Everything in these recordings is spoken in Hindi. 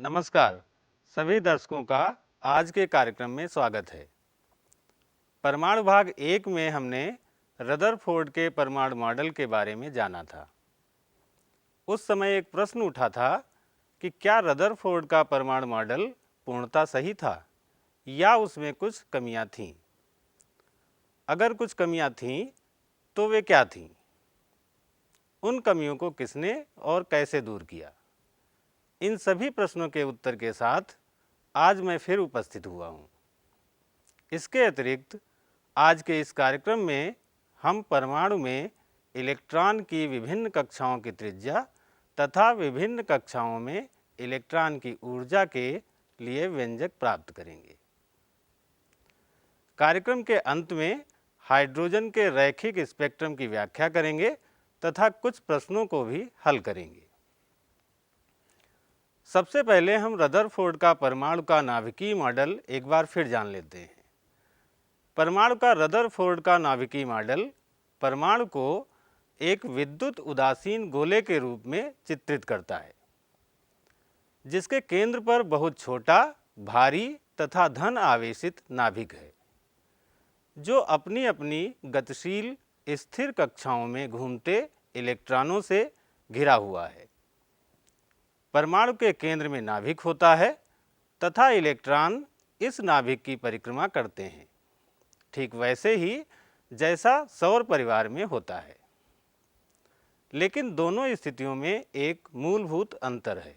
नमस्कार, सभी दर्शकों का आज के कार्यक्रम में स्वागत है। परमाणु भाग 1 में हमने रदरफोर्ड के परमाणु मॉडल के बारे में जाना था। उस समय एक प्रश्न उठा था कि क्या रदरफोर्ड का परमाणु मॉडल पूर्णतः सही था या उसमें कुछ कमियां थीं? अगर कुछ कमियां थीं तो वे क्या थीं? उन कमियों को किसने और कैसे दूर किया? इन सभी प्रश्नों के उत्तर के साथ आज मैं फिर उपस्थित हुआ हूँ। इसके अतिरिक्त आज के इस कार्यक्रम में हम परमाणु में इलेक्ट्रॉन की विभिन्न कक्षाओं की त्रिज्या तथा विभिन्न कक्षाओं में इलेक्ट्रॉन की ऊर्जा के लिए व्यंजक प्राप्त करेंगे। कार्यक्रम के अंत में हाइड्रोजन के रैखिक स्पेक्ट्रम की व्याख्या करेंगे तथा कुछ प्रश्नों को भी हल करेंगे। सबसे पहले हम रदरफोर्ड का परमाणु का नाभिकीय मॉडल एक बार फिर जान लेते हैं। परमाणु का रदरफोर्ड का नाभिकीय मॉडल परमाणु को एक विद्युत उदासीन गोले के रूप में चित्रित करता है, जिसके केंद्र पर बहुत छोटा, भारी तथा धन आवेशित नाभिक है, जो अपनी अपनी गतिशील स्थिर कक्षाओं में घूमते इलेक्ट्रॉनों से घिरा हुआ है। परमाणु के केंद्र में नाभिक होता है तथा इलेक्ट्रॉन इस नाभिक की परिक्रमा करते हैं, ठीक वैसे ही जैसा सौर परिवार में होता है। लेकिन दोनों स्थितियों में एक मूलभूत अंतर है।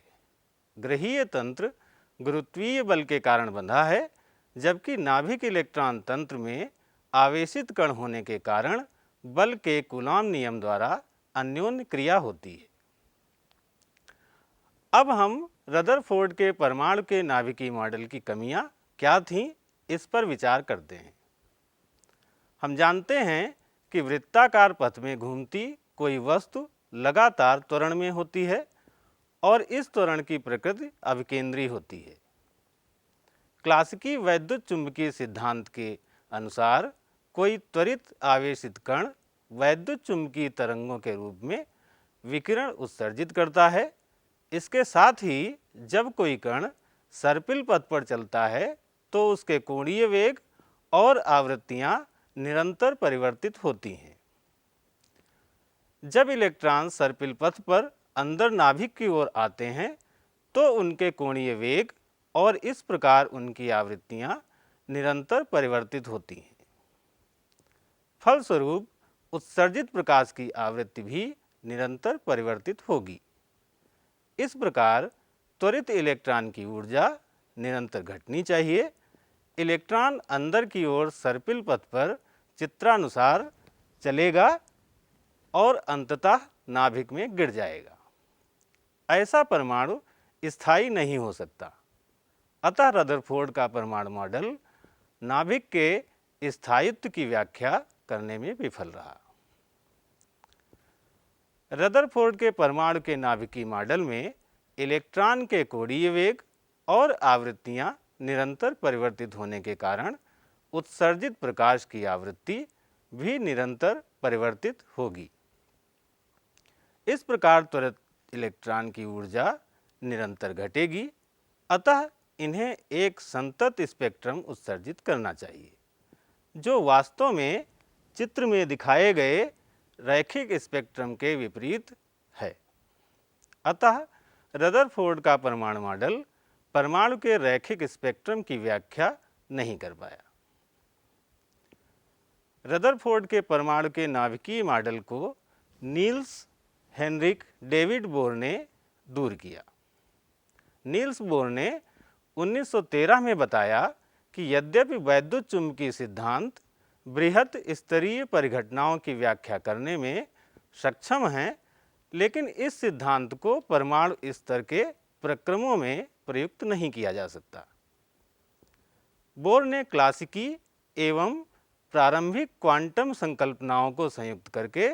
ग्रहीय तंत्र गुरुत्वीय बल के कारण बंधा है, जबकि नाभिक इलेक्ट्रॉन तंत्र में आवेशित कण होने के कारण बल के कूलॉम नियम द्वारा अन्योन्य क्रिया होती है। अब हम रदरफोर्ड के परमाणु के नाभिकीय मॉडल की कमियां क्या थीं, इस पर विचार करते हैं। हम जानते हैं कि वृत्ताकार पथ में घूमती कोई वस्तु लगातार त्वरण में होती है और इस त्वरण की प्रकृति अभिकेंद्री होती है। क्लासिकी वैद्युत चुंबकीय सिद्धांत के अनुसार कोई त्वरित आवेशित कण वैद्युत चुंबकीय तरंगों के रूप में विकिरण उत्सर्जित करता है। इसके साथ ही जब कोई कण सर्पिल पथ पर चलता है तो उसके कोणीय वेग और आवृत्तियां निरंतर परिवर्तित होती हैं। जब इलेक्ट्रॉन सर्पिल पथ पर अंदर नाभिक की ओर आते हैं तो उनके कोणीय वेग और इस प्रकार उनकी आवृत्तियां निरंतर परिवर्तित होती हैं। फलस्वरूप उत्सर्जित प्रकाश की आवृत्ति भी निरंतर परिवर्तित होगी। इस प्रकार त्वरित इलेक्ट्रॉन की ऊर्जा निरंतर घटनी चाहिए। इलेक्ट्रॉन अंदर की ओर सर्पिल पथ पर चित्रानुसार चलेगा और अंततः नाभिक में गिर जाएगा। ऐसा परमाणु स्थायी नहीं हो सकता। अतः रदरफोर्ड का परमाणु मॉडल नाभिक के स्थायित्व की व्याख्या करने में विफल रहा। रदरफोर्ड के परमाणु के नाभिकीय मॉडल में इलेक्ट्रॉन के कोणीय वेग और आवृत्तियां निरंतर परिवर्तित होने के कारण उत्सर्जित प्रकाश की आवृत्ति भी निरंतर परिवर्तित होगी। इस प्रकार त्वरित इलेक्ट्रॉन की ऊर्जा निरंतर घटेगी। अतः इन्हें एक संतत स्पेक्ट्रम उत्सर्जित करना चाहिए, जो वास्तव में चित्र में दिखाए गए रैखिक स्पेक्ट्रम के विपरीत है। अतः रदरफोर्ड का परमाणु मॉडल परमाणु के रैखिक स्पेक्ट्रम की व्याख्या नहीं कर पाया। रदरफोर्ड के परमाणु के नाभिकीय मॉडल को नील्स हेनरिक डेविड बोर ने दूर किया। नील्स बोर ने 1913 में बताया कि यद्यपि वैद्युत चुंबकीय सिद्धांत बृहत स्तरीय परिघटनाओं की व्याख्या करने में सक्षम हैं, लेकिन इस सिद्धांत को परमाणु स्तर के प्रक्रमों में प्रयुक्त नहीं किया जा सकता। बोर ने क्लासिकी एवं प्रारंभिक क्वांटम संकल्पनाओं को संयुक्त करके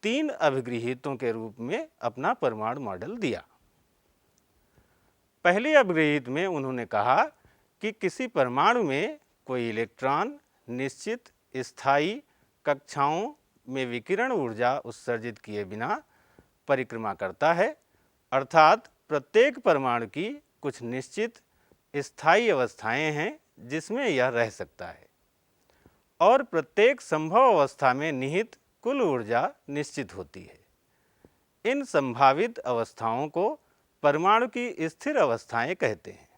3 अभिगृहीतों के रूप में अपना परमाणु मॉडल दिया। पहले अभिगृहीत में उन्होंने कहा कि किसी परमाणु में कोई इलेक्ट्रॉन निश्चित स्थायी कक्षाओं में विकिरण ऊर्जा उत्सर्जित किए बिना परिक्रमा करता है, अर्थात प्रत्येक परमाणु की कुछ निश्चित स्थायी अवस्थाएं हैं जिसमें यह रह सकता है और प्रत्येक संभव अवस्था में निहित कुल ऊर्जा निश्चित होती है। इन संभावित अवस्थाओं को परमाणु की स्थिर अवस्थाएं कहते हैं।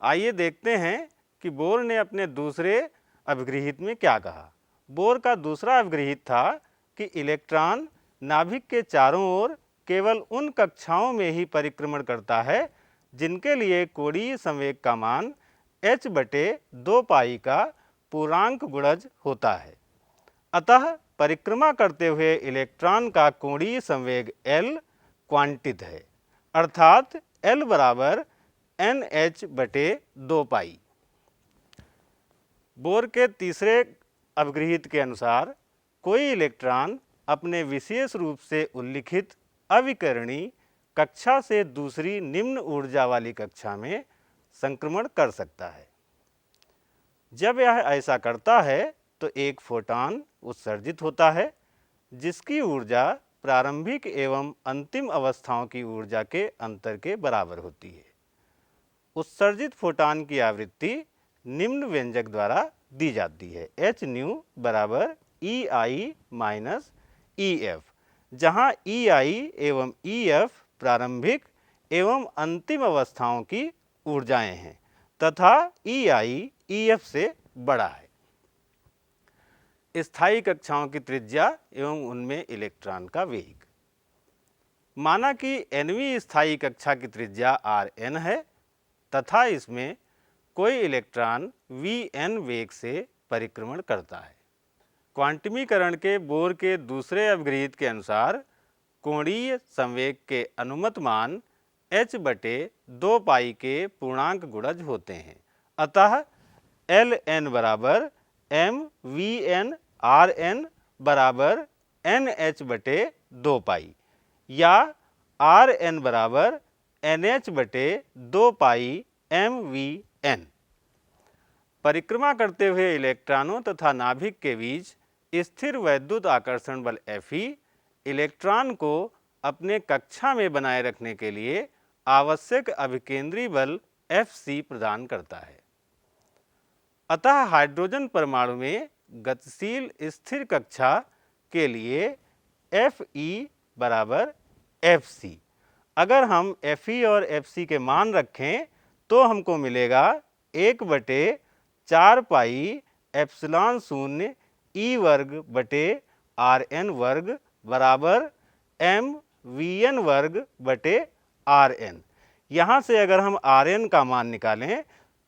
आइए देखते हैं कि बोर ने अपने दूसरे अभिगृहित में क्या कहा। बोर का दूसरा अभिगृहित था कि इलेक्ट्रॉन नाभिक के चारों ओर केवल उन कक्षाओं में ही परिक्रमण करता है जिनके लिए कोणीय संवेग का मान h/2 पाई का पूर्णांक गुणज होता है। अतः परिक्रमा करते हुए इलेक्ट्रॉन का कोणीय संवेग L क्वांटित है, अर्थात L बराबर NH/2 पाई। बोर के तीसरे अभिगृहित के अनुसार कोई इलेक्ट्रॉन अपने विशेष रूप से उल्लिखित अविकरणीय कक्षा से दूसरी निम्न ऊर्जा वाली कक्षा में संक्रमण कर सकता है। जब यह ऐसा करता है तो एक फोटॉन उत्सर्जित होता है जिसकी ऊर्जा प्रारंभिक एवं अंतिम अवस्थाओं की ऊर्जा के अंतर के बराबर होती है। उत्सर्जित फोटॉन की आवृत्ति निम्न व्यंजक द्वारा दी जाती है, hν बराबर EI माइनस EF, जहाँ EI एवं EF प्रारंभिक एवं अंतिम अवस्थाओं की ऊर्जाएं हैं तथा EI EF से बड़ा है। स्थायी कक्षाओं की त्रिज्या एवं उनमें इलेक्ट्रॉन का वेग। माना कि nवीं स्थायी कक्षा की त्रिज्या Rn है तथा इसमें कोई इलेक्ट्रॉन Vn वेग से परिक्रमण करता है। क्वांटमीकरण के बोर के दूसरे अभिगृहित के अनुसार कोणीय संवेग के अनुमत मान h/2 पाई के पूर्णांक गुणज होते हैं। अतः Ln बराबर mVn Rn बराबर NH/2 पाई या Rn बराबर NH/2 पाई mVn। परिक्रमा करते हुए इलेक्ट्रॉनों तथा नाभिक के बीच स्थिर वैद्युत आकर्षण बल Fe इलेक्ट्रॉन को अपने कक्षा में बनाए रखने के लिए आवश्यक अभिकेंद्री बल Fc प्रदान करता है। अतः हाइड्रोजन परमाणु में गतिशील स्थिर कक्षा के लिए Fe बराबर Fc। अगर हम Fe और Fc के मान रखें तो हमको मिलेगा 1/4 पाई एप्सिलॉन 0 E वर्ग बटे Rn वर्ग बराबर mVn वर्ग बटे Rn। यहाँ से अगर हम Rn का मान निकालें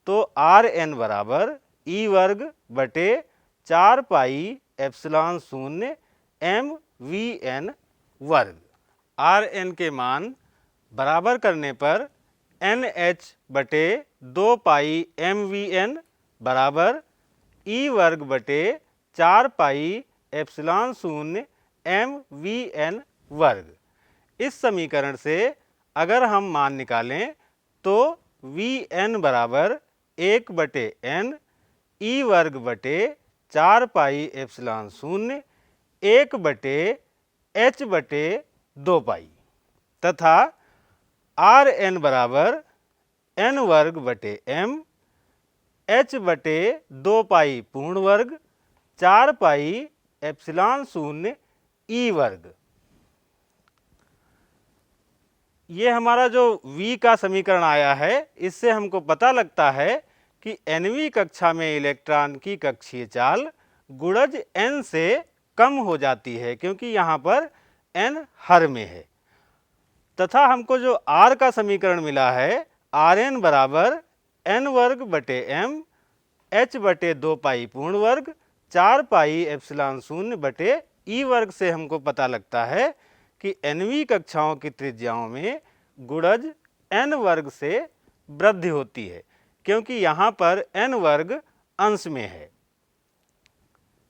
तो Rn बराबर E वर्ग बटे 4 पाई एप्सिलॉन 0 mVn वर्ग। Rn के मान बराबर करने पर NH/2 पाई mVn बराबर E वर्ग बटे 4 पाई एप्सिलॉन 0 mVn वर्ग। इस समीकरण से अगर हम मान निकालें तो Vn बराबर 1/n E वर्ग बटे 4 पाई एप्सिलॉन 0 1/h/2 पाई तथा Rn बराबर n वर्ग बटे m h/2 पाई पूर्ण वर्ग 4 पाई एप्सिलॉन 0 E वर्ग। ये हमारा जो V का समीकरण आया है इससे हमको पता लगता है कि nवीं कक्षा में इलेक्ट्रॉन की कक्षीय चाल गुणज n से कम हो जाती है क्योंकि यहाँ पर n हर में है। तथा हमको जो R का समीकरण मिला है Rn बराबर n वर्ग बटे m h/2 पाई पूर्ण वर्ग 4 पाई एप्सिलॉन 0 बटे E वर्ग से हमको पता लगता है कि nवीं कक्षाओं की त्रिज्याओं में गुणज n वर्ग से वृद्धि होती है क्योंकि यहाँ पर n वर्ग अंश में है।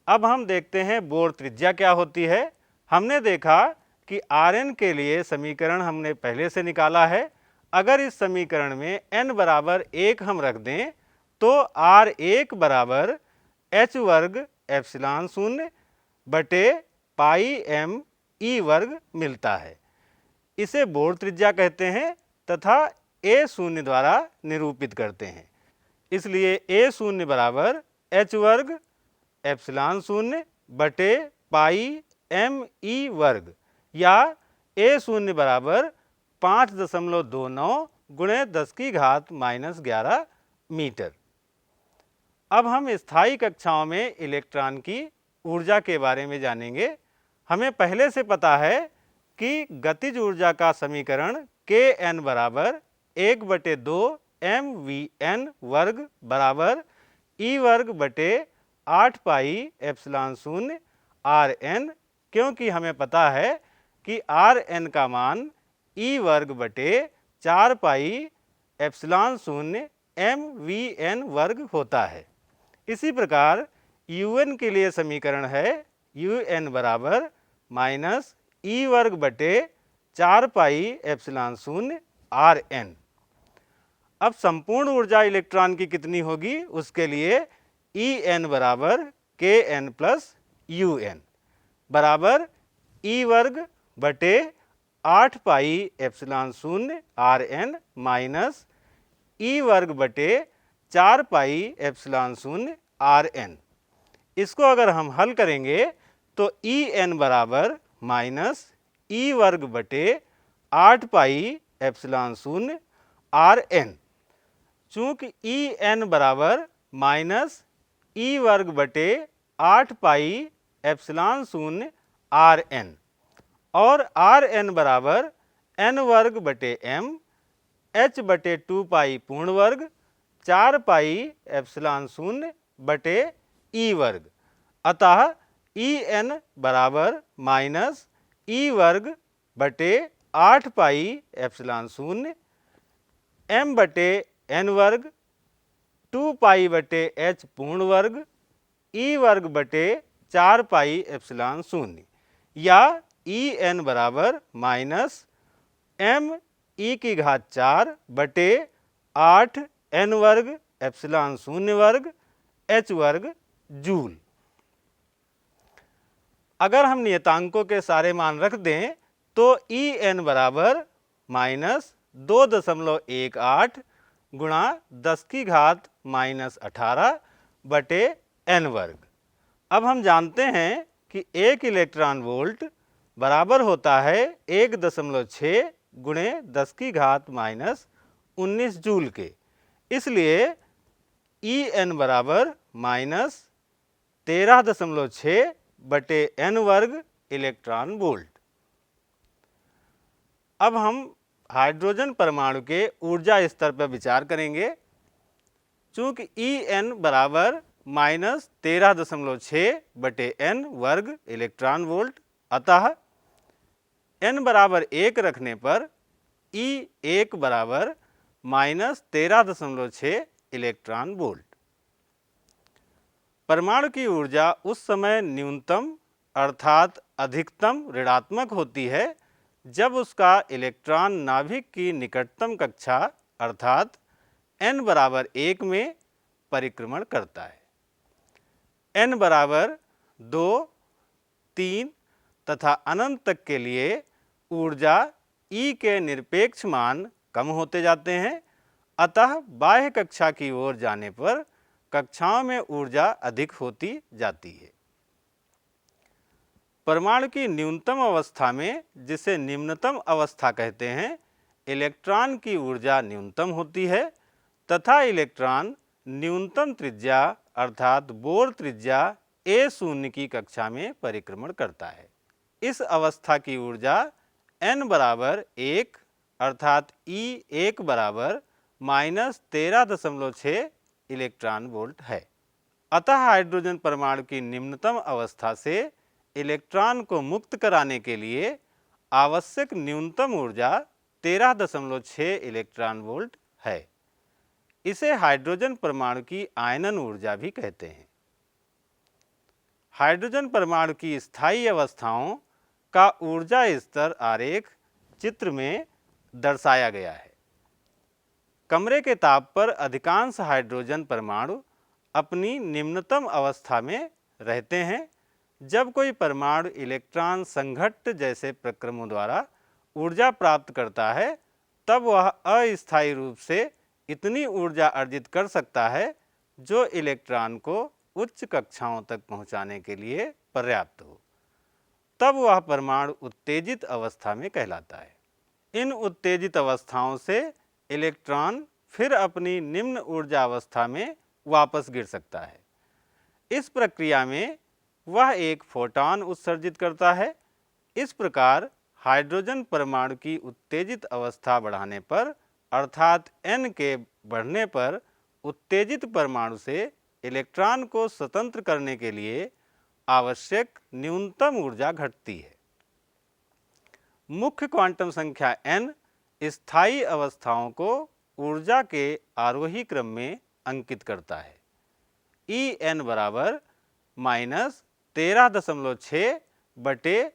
अब हम देखते हैं बोर त्रिज्या क्या होती है। हमने देखा कि Rn के लिए समीकरण हमने पहले से निकाला है। अगर इस समीकरण में n बराबर 1 हम रख दें तो R1 बराबर h वर्ग एप्सिलॉन 0 बटे पाई m E वर्ग मिलता है। इसे बोर त्रिज्या कहते हैं तथा ए शून्य द्वारा निरूपित करते हैं। इसलिए ए शून्य बराबर एच वर्ग एप्सिलॉन शून्य बटे पाई एम ई वर्ग, या ए शून्य बराबर 5.29 गुणे 10⁻⁻11 मीटर। अब हम स्थायी कक्षाओं में इलेक्ट्रॉन की ऊर्जा के बारे में जानेंगे। हमें पहले से पता है कि गतिज ऊर्जा का समीकरण के एन बराबर 1/2 एम वी एन वर्ग बराबर ई वर्ग बटे 8 पाई एप्सिलॉन शून्य आर एन, क्योंकि हमें पता है कि आर एन का मान ई वर्ग बटे 4 पाई एप्सिलॉन शून्य एम वी एन वर्ग होता है। इसी प्रकार यू एन के लिए समीकरण है यू एन बराबर माइनस ई वर्ग बटे 4 पाई एप्सिलॉन शून्य आर एन। अब संपूर्ण ऊर्जा इलेक्ट्रॉन की कितनी होगी, उसके लिए ई एन बराबर के एन प्लस यू एन बराबर ई वर्ग बटे 8 पाई एप्सिलॉन शून्य आर एन माइनस ई वर्ग बटे 4 पाई एप्सिलॉन शून्य आर एन। इसको अगर हम हल करेंगे तो ई एन बराबर माइनस ई वर्ग बटे 8 पाई एप्सिलॉन शून्य आर एन। चूँकि ई एन बराबर माइनस ई वर्ग बटे 8 पाई एप्सिलॉन शून्य आर एन और आर एन बराबर एन वर्ग बटे एम एच बटे 2 पाई पूर्ण वर्ग 4 पाई एप्सिलॉन शून्य बटे ई वर्ग, अतः ई एन बराबर माइनस ई वर्ग बटे 8 पाई एप्सिलॉन शून्य एम बटे एन वर्ग 2 पाई बटे एच पूर्ण वर्ग ई वर्ग बटे 4 पाई एप्सिलॉन शून्य, या ई एन बराबर माइनस एम ई की घात 4 बटे 8 एन वर्ग एप्सिलॉन शून्य वर्ग एच वर्ग जूल। अगर हम नियतांकों के सारे मान रख दें तो ई एन बराबर माइनस 2.18 गुणा 10⁻⁻18 बटे एन वर्ग। अब हम जानते हैं कि 1 इलेक्ट्रॉन वोल्ट बराबर होता है 1.6 गुणे 10⁻⁻19 जूल के। इसलिए ई एन बराबर माइनस 13.6 बटे एन वर्ग इलेक्ट्रॉन वोल्ट। अब हम हाइड्रोजन परमाणु के ऊर्जा स्तर पर विचार करेंगे। चूँकि ई एन बराबर माइनस 13.6 बटे एन वर्ग इलेक्ट्रॉन वोल्ट, अतः एन बराबर 1 रखने पर ई 1 बराबर माइनस 13.6 इलेक्ट्रॉन वोल्ट। परमाणु की ऊर्जा उस समय न्यूनतम अर्थात अधिकतम ऋणात्मक होती है जब उसका इलेक्ट्रॉन नाभिक की निकटतम कक्षा अर्थात n बराबर 1 में परिक्रमण करता है। n बराबर 2, 3 तथा अनंत तक के लिए ऊर्जा E के निरपेक्ष मान कम होते जाते हैं, अतः बाह्य कक्षा की ओर जाने पर कक्षाओं में ऊर्जा अधिक होती जाती है। परमाणु की न्यूनतम अवस्था में, जिसे निम्नतम अवस्था कहते हैं, इलेक्ट्रॉन की ऊर्जा न्यूनतम होती है तथा इलेक्ट्रॉन न्यूनतम त्रिज्या अर्थात बोर त्रिज्या ए शून्य की कक्षा में परिक्रमण करता है। इस अवस्था की ऊर्जा n बराबर 1 अर्थात ई 1 बराबर माइनस 13.6 इलेक्ट्रॉन वोल्ट है। अतः हाइड्रोजन परमाणु की निम्नतम अवस्था से इलेक्ट्रॉन को मुक्त कराने के लिए आवश्यक न्यूनतम ऊर्जा 13.6 इलेक्ट्रॉन वोल्ट है। इसे हाइड्रोजन परमाणु की आयनन ऊर्जा भी कहते हैं। हाइड्रोजन परमाणु की स्थायी अवस्थाओं का ऊर्जा स्तर आरेख चित्र में दर्शाया गया है। कमरे के ताप पर अधिकांश हाइड्रोजन परमाणु अपनी निम्नतम अवस्था में रहते हैं। जब कोई परमाणु इलेक्ट्रॉन संघट्ट जैसे प्रक्रमों द्वारा ऊर्जा प्राप्त करता है तब वह अस्थायी रूप से इतनी ऊर्जा अर्जित कर सकता है जो इलेक्ट्रॉन को उच्च कक्षाओं तक पहुंचाने के लिए पर्याप्त हो। तब वह परमाणु उत्तेजित अवस्था में कहलाता है। इन उत्तेजित अवस्थाओं से इलेक्ट्रॉन फिर अपनी निम्न ऊर्जा अवस्था में वापस गिर सकता है। इस प्रक्रिया में वह एक फोटॉन उत्सर्जित करता है। इस प्रकार हाइड्रोजन परमाणु की उत्तेजित अवस्था बढ़ाने पर अर्थात n के बढ़ने पर उत्तेजित परमाणु से इलेक्ट्रॉन को स्वतंत्र करने के लिए आवश्यक न्यूनतम ऊर्जा घटती है। मुख्य क्वांटम संख्या n स्थायी अवस्थाओं को ऊर्जा के आरोही क्रम में अंकित करता है। En बराबर -13.6 बटे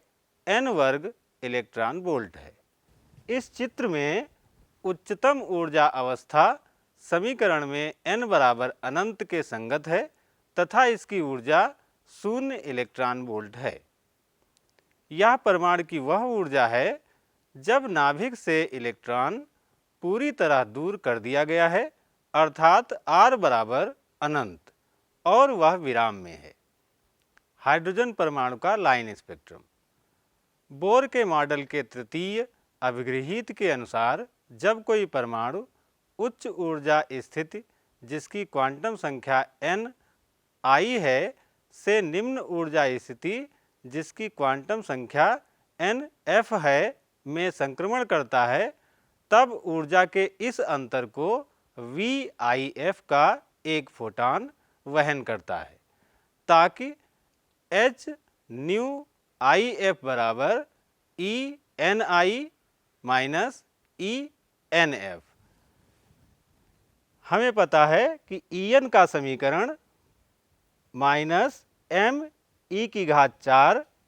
n वर्ग इलेक्ट्रॉन वोल्ट है। इस चित्र में उच्चतम ऊर्जा अवस्था समीकरण में n बराबर अनंत के संगत है तथा इसकी ऊर्जा 0 इलेक्ट्रॉन वोल्ट है। यह परमाणु की वह ऊर्जा है जब नाभिक से इलेक्ट्रॉन पूरी तरह दूर कर दिया गया है अर्थात r बराबर अनंत और वह विराम में है। हाइड्रोजन परमाणु का लाइन स्पेक्ट्रम। बोर के मॉडल के तृतीय अभिगृहीत के अनुसार जब कोई परमाणु उच्च ऊर्जा स्थिति जिसकी क्वांटम संख्या n i है से निम्न ऊर्जा स्थिति जिसकी क्वांटम संख्या n f है में संक्रमण करता है तब ऊर्जा के इस अंतर को VIF का एक फोटॉन वहन करता है ताकि h न्यू IF बराबर ENI माइनस ENF। हमें पता है कि En का समीकरण -m⁴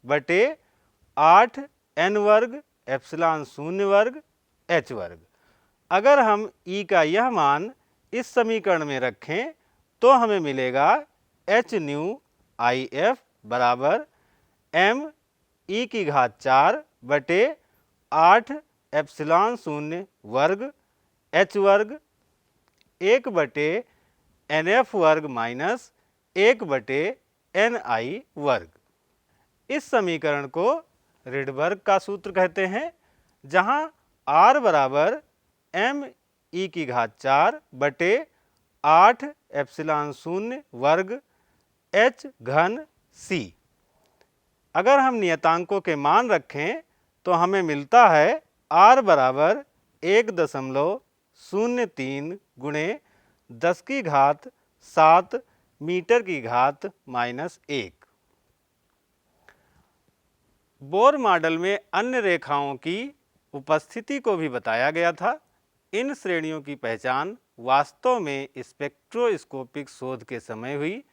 बटे 8 n वर्ग एप्सिलॉन 0 वर्ग h वर्ग। अगर हम E का यह मान इस समीकरण में रखें तो हमें मिलेगा h न्यू IF बराबर m⁴ बटे 8 एप्सिलॉन 0 वर्ग h वर्ग 1 बटे NF वर्ग माइनस 1 बटे NI वर्ग। इस समीकरण को रिडबर्ग का सूत्र कहते हैं जहां r बराबर m⁴ बटे 8 एप्सिलॉन 0 वर्ग h घन c। अगर हम नियतांकों के मान रखें तो हमें मिलता है r बराबर 1.03 गुणे 10⁻7 मीटर की घात -1। बोर मॉडल में अन्य रेखाओं की उपस्थिति को भी बताया गया था। इन श्रेणियों की पहचान वास्तव में स्पेक्ट्रोस्कोपिक शोध के समय हुई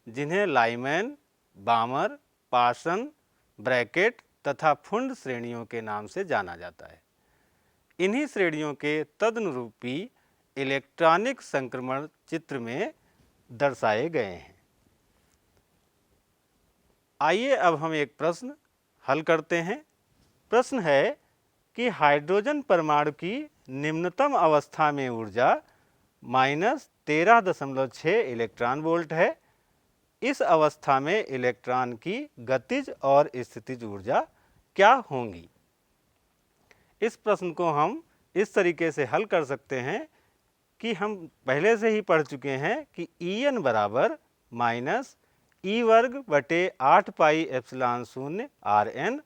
जिन्हें लाइमैन, बामर, पार्सन, ब्रैकेट तथा फुंड श्रेणियों के नाम से जाना जाता है। इन्हीं श्रेणियों के तदनुरूपी इलेक्ट्रॉनिक संक्रमण चित्र में दर्शाए गए हैं। आइए अब हम एक प्रश्न हल करते हैं। प्रश्न है कि हाइड्रोजन परमाणु की निम्नतम अवस्था में ऊर्जा -13.6 इलेक्ट्रॉन वोल्ट है। इस अवस्था में इलेक्ट्रॉन की गतिज और स्थितिज ऊर्जा क्या होंगी? इस प्रश्न को हम इस तरीके से हल कर सकते हैं कि हम पहले से ही पढ़ चुके हैं कि En बराबर -e वर्ग बटे 8 पाई एप्सिलॉन 0 Rn,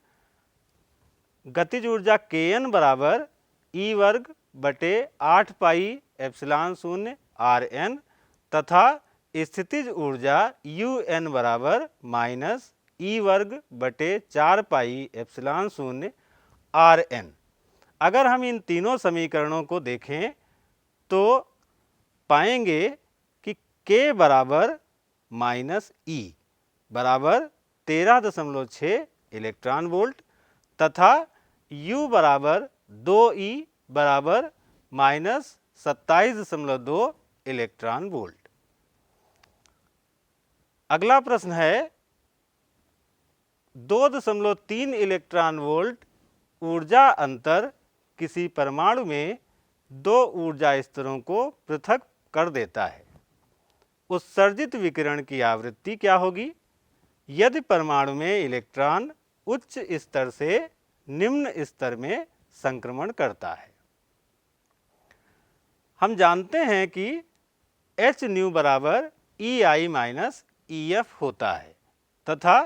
गतिज ऊर्जा Kn बराबर e वर्ग बटे 8 पाई एप्सिलॉन 0 Rn तथा स्थितिज ऊर्जा Un बराबर -e वर्ग बटे 4 पाई एप्सिलॉन 0 Rn। अगर हम इन तीनों समीकरणों को देखें तो पाएंगे कि K बराबर -e बराबर 13.6 इलेक्ट्रॉन वोल्ट तथा U बराबर 2e बराबर -27.2 इलेक्ट्रॉन वोल्ट। अगला प्रश्न है 2.3 इलेक्ट्रॉन वोल्ट ऊर्जा अंतर किसी परमाणु में दो ऊर्जा स्तरों को पृथक कर देता है। उत्सर्जित विकिरण की आवृत्ति क्या होगी? यदि परमाणु में इलेक्ट्रॉन उच्च स्तर से निम्न स्तर में संक्रमण करता है। हम जानते हैं कि एच न्यू बराबर EI माइनस EF होता है तथा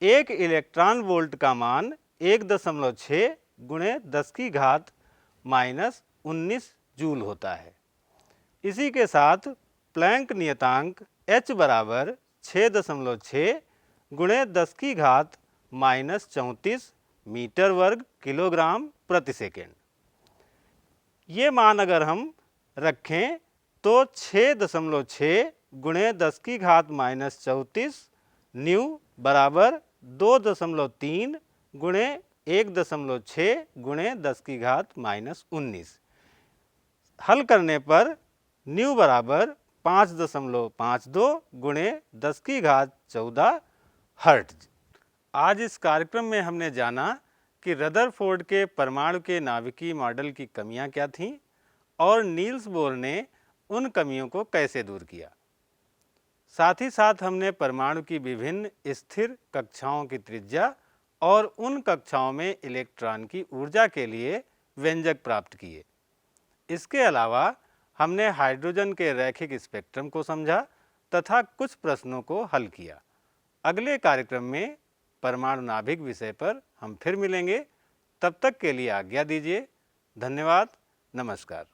एक इलेक्ट्रॉन वोल्ट का मान 1.6 गुणे 10 की घात माइनस 19 जूल होता है। इसी के साथ प्लैंक नियतांक H बराबर 6.6 गुणे 10 की घात माइनस 34 मीटर वर्ग किलोग्राम प्रति सेकेंड। ये मान अगर हम रखें तो 6.6 गुणे 10 की घात माइनस 34 न्यू बराबर 2.3 गुणे 1.6 गुणे 10 की घात माइनस 19। हल करने पर न्यू बराबर 5.52 गुणे 10 की घात 14 हर्ट्ज। आज इस कार्यक्रम में हमने जाना कि रदरफोर्ड के परमाणु के नाभिकीय मॉडल की कमियां क्या थीं और नील्स बोर ने उन कमियों को कैसे दूर किया। साथ ही साथ हमने परमाणु की विभिन्न स्थिर कक्षाओं की त्रिज्या और उन कक्षाओं में इलेक्ट्रॉन की ऊर्जा के लिए व्यंजक प्राप्त किए। इसके अलावा हमने हाइड्रोजन के रैखिक स्पेक्ट्रम को समझा तथा कुछ प्रश्नों को हल किया। अगले कार्यक्रम में परमाणु नाभिक विषय पर हम फिर मिलेंगे। तब तक के लिए आज्ञा दीजिए। धन्यवाद। नमस्कार।